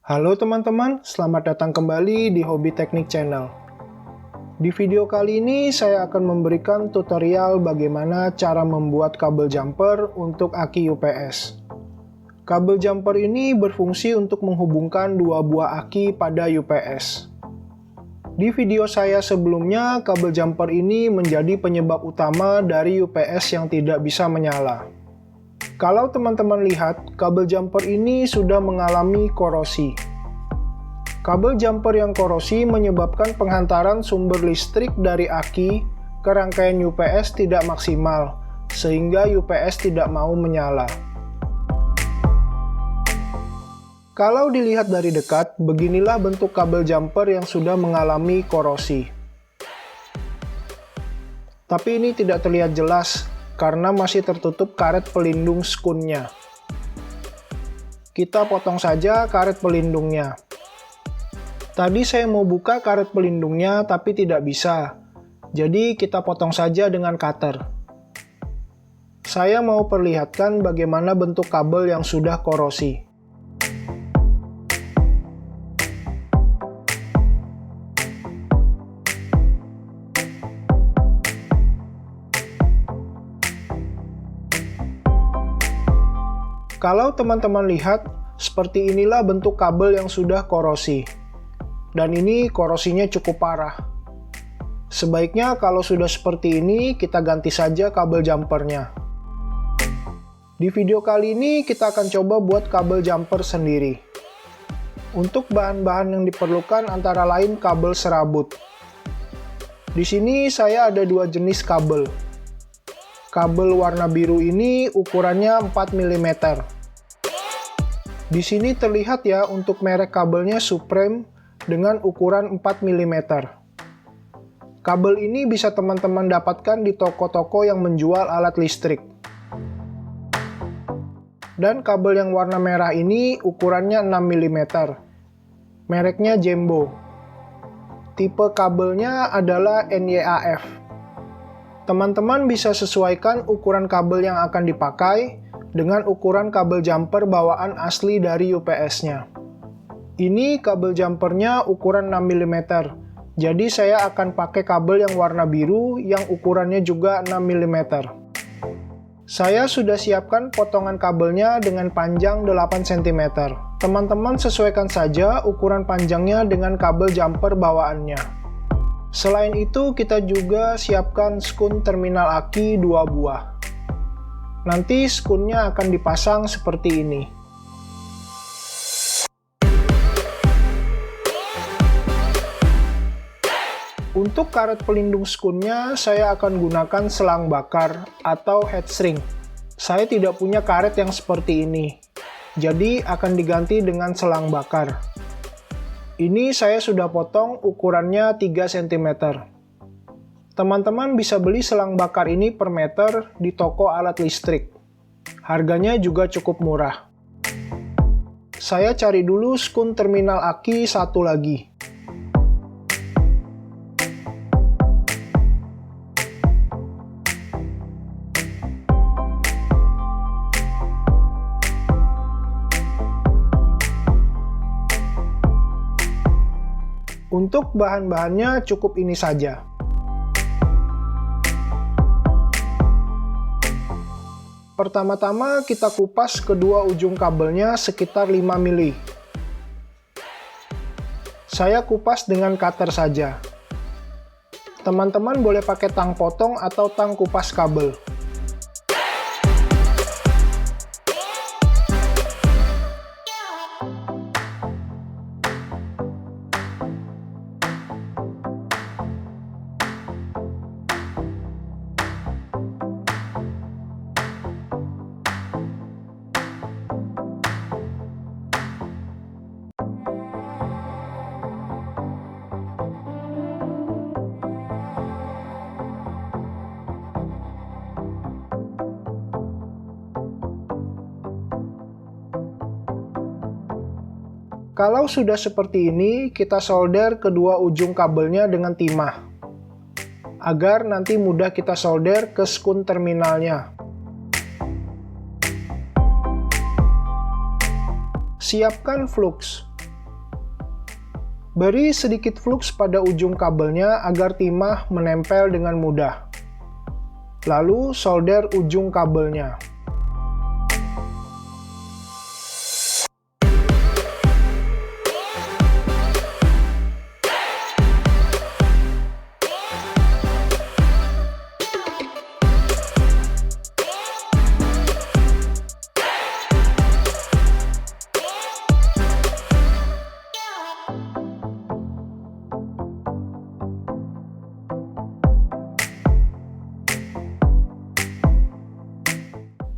Halo teman-teman, selamat datang kembali di Hobi Teknik Channel. Di video kali ini saya akan memberikan tutorial bagaimana cara membuat kabel jumper untuk aki UPS. Kabel jumper ini berfungsi untuk menghubungkan dua buah aki pada UPS. Di video saya sebelumnya, kabel jumper ini menjadi penyebab utama dari UPS yang tidak bisa menyala. Kalau teman-teman lihat, kabel jumper ini sudah mengalami korosi. Kabel jumper yang korosi menyebabkan penghantaran sumber listrik dari aki ke rangkaian UPS tidak maksimal, sehingga UPS tidak mau menyala. Kalau dilihat dari dekat, beginilah bentuk kabel jumper yang sudah mengalami korosi. Tapi ini tidak terlihat jelas, karena masih tertutup karet pelindung skunnya. Kita potong saja karet pelindungnya. Tadi saya mau buka karet pelindungnya tapi tidak bisa. Jadi kita potong saja dengan cutter. Saya mau perlihatkan bagaimana bentuk kabel yang sudah korosi. Kalau teman-teman lihat, seperti inilah bentuk kabel yang sudah korosi. Dan ini korosinya cukup parah. Sebaiknya kalau sudah seperti ini, kita ganti saja kabel jumpernya. Di video kali ini, kita akan coba buat kabel jumper sendiri. Untuk bahan-bahan yang diperlukan antara lain kabel serabut. Di sini saya ada dua jenis kabel. Kabel warna biru ini ukurannya 4 mm. Di sini terlihat ya untuk merek kabelnya Supreme dengan ukuran 4 mm. Kabel ini bisa teman-teman dapatkan di toko-toko yang menjual alat listrik. Dan kabel yang warna merah ini ukurannya 6 mm. Mereknya Jembo. Tipe kabelnya adalah NYAF. Teman-teman bisa sesuaikan ukuran kabel yang akan dipakai dengan ukuran kabel jumper bawaan asli dari UPS-nya. Ini kabel jumpernya ukuran 6 mm, jadi saya akan pakai kabel yang warna biru yang ukurannya juga 6 mm. Saya sudah siapkan potongan kabelnya dengan panjang 8 cm. Teman-teman sesuaikan saja ukuran panjangnya dengan kabel jumper bawaannya. Selain itu, kita juga siapkan skun terminal aki 2 buah. Nanti skunnya akan dipasang seperti ini. Untuk karet pelindung skunnya, saya akan gunakan selang bakar atau headstring. Saya tidak punya karet yang seperti ini, jadi akan diganti dengan selang bakar. Ini saya sudah potong ukurannya 3 cm. Teman-teman bisa beli selang bakar ini per meter di toko alat listrik. Harganya juga cukup murah. Saya cari dulu skun terminal aki satu lagi. Untuk bahan-bahannya cukup ini saja. Pertama-tama kita kupas kedua ujung kabelnya sekitar 5 mili. Saya kupas dengan cutter saja. Teman-teman boleh pakai tang potong atau tang kupas kabel. Kalau sudah seperti ini, kita solder kedua ujung kabelnya dengan timah, agar nanti mudah kita solder ke skun terminalnya. Siapkan flux. Beri sedikit flux pada ujung kabelnya agar timah menempel dengan mudah. Lalu solder ujung kabelnya.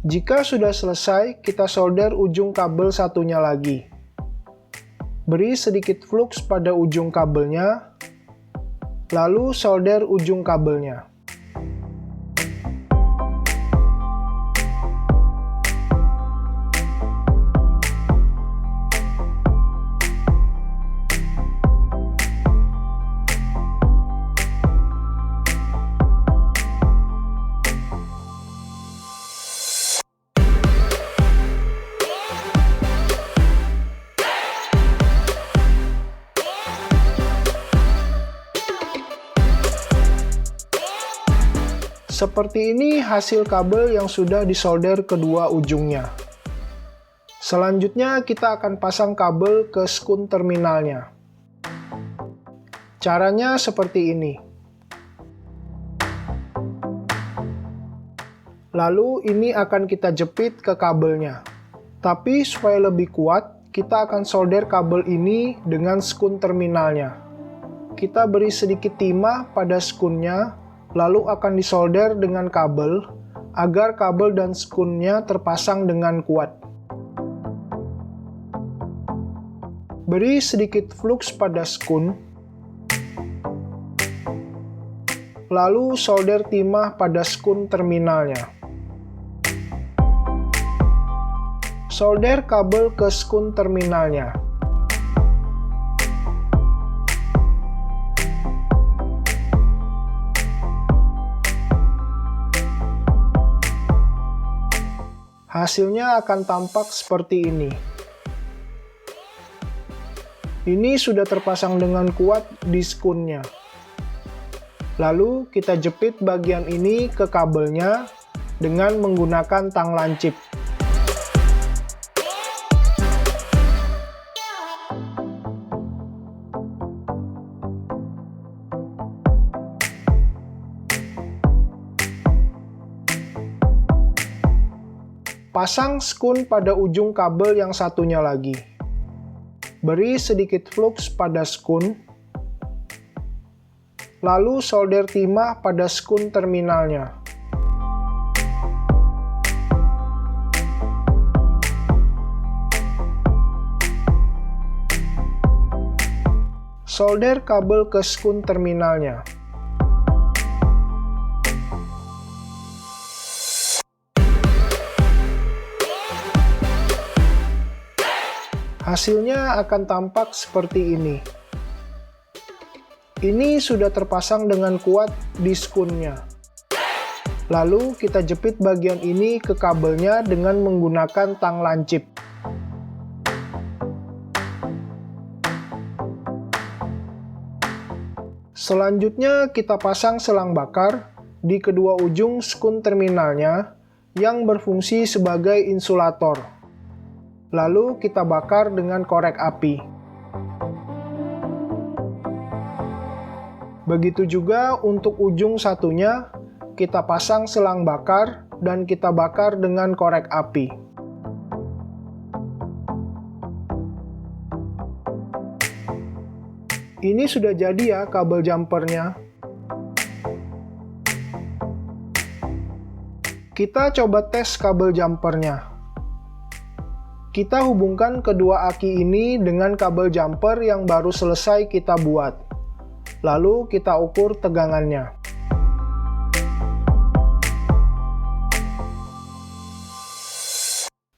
Jika sudah selesai, kita solder ujung kabel satunya lagi. Beri sedikit flux pada ujung kabelnya, lalu solder ujung kabelnya. Seperti ini hasil kabel yang sudah disolder kedua ujungnya. Selanjutnya kita akan pasang kabel ke skun terminalnya. Caranya seperti ini. Lalu ini akan kita jepit ke kabelnya. Tapi supaya lebih kuat, kita akan solder kabel ini dengan skun terminalnya. Kita beri sedikit timah pada skunnya, lalu akan disolder dengan kabel, agar kabel dan skunnya terpasang dengan kuat. Beri sedikit flux pada skun, lalu solder timah pada skun terminalnya. Solder kabel ke skun terminalnya. Hasilnya akan tampak seperti ini. Ini sudah terpasang dengan kuat di skunnya. Lalu kita jepit bagian ini ke kabelnya dengan menggunakan tang lancip. Pasang skun pada ujung kabel yang satunya lagi. Beri sedikit flux pada skun, lalu solder timah pada skun terminalnya. Solder kabel ke skun terminalnya. Hasilnya akan tampak seperti ini. Ini sudah terpasang dengan kuat di skunnya. Lalu kita jepit bagian ini ke kabelnya dengan menggunakan tang lancip. Selanjutnya kita pasang selang bakar di kedua ujung skun terminalnya yang berfungsi sebagai insulator. Lalu kita bakar dengan korek api. Begitu juga untuk ujung satunya, kita pasang selang bakar dan kita bakar dengan korek api. Ini sudah jadi ya kabel jumpernya. Kita coba tes kabel jumpernya. Kita hubungkan kedua aki ini dengan kabel jumper yang baru selesai kita buat. Lalu kita ukur tegangannya.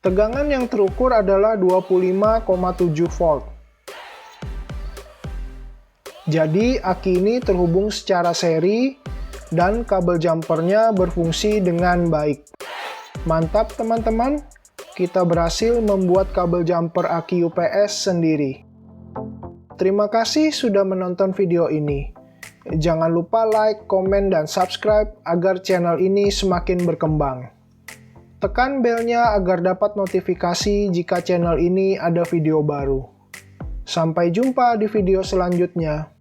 Tegangan yang terukur adalah 25,7 volt. Jadi aki ini terhubung secara seri dan kabel jumpernya berfungsi dengan baik. Mantap teman-teman! Kita berhasil membuat kabel jumper aki UPS sendiri. Terima kasih sudah menonton video ini. Jangan lupa like, komen, dan subscribe agar channel ini semakin berkembang. Tekan belnya agar dapat notifikasi jika channel ini ada video baru. Sampai jumpa di video selanjutnya.